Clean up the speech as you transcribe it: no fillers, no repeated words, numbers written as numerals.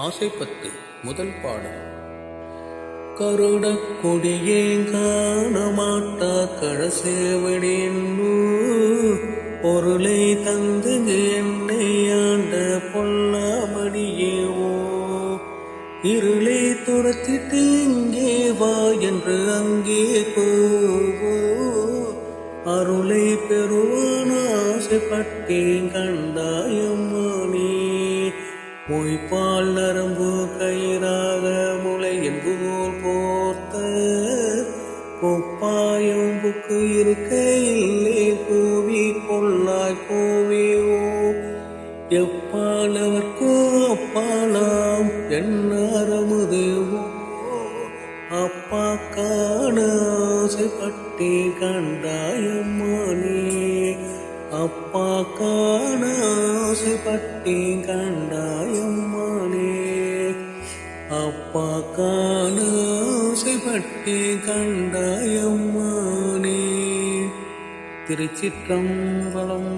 ஆசைப்பத்து முதல் பாடல். கருட கொடியேங்காண மாட்டா கழசேவடின்னு பொருளை தந்து என்னை ஆண்ட பொல்லாமடியேவோ இருளை துரத்திட்டு இங்கே வா என்று அங்கே போவோ அருளை பெறுவான் ஆசைப்பட்டேன் கண்டாயம்மானே மொய்பால் நரம்பு கயிறாக முளையின் போல் போர்த்த கொப்பாயம் புக்கு இருக்கையில்லை பூவி கொள்ளாய் போவேவோ எப்பால் அவர்க்கோ அப்பாலாம் என்னாரமுதேவோ அப்பா காண ஆசைப்பட்டே கண்டாயம்மானே அப்பா காண ஆசைப்பட்டே கண்டாயம்மானே அப்பா காண ஆசைப்பட்டே கண்டாயம்மானே. திருச்சிற்றம்பலம்.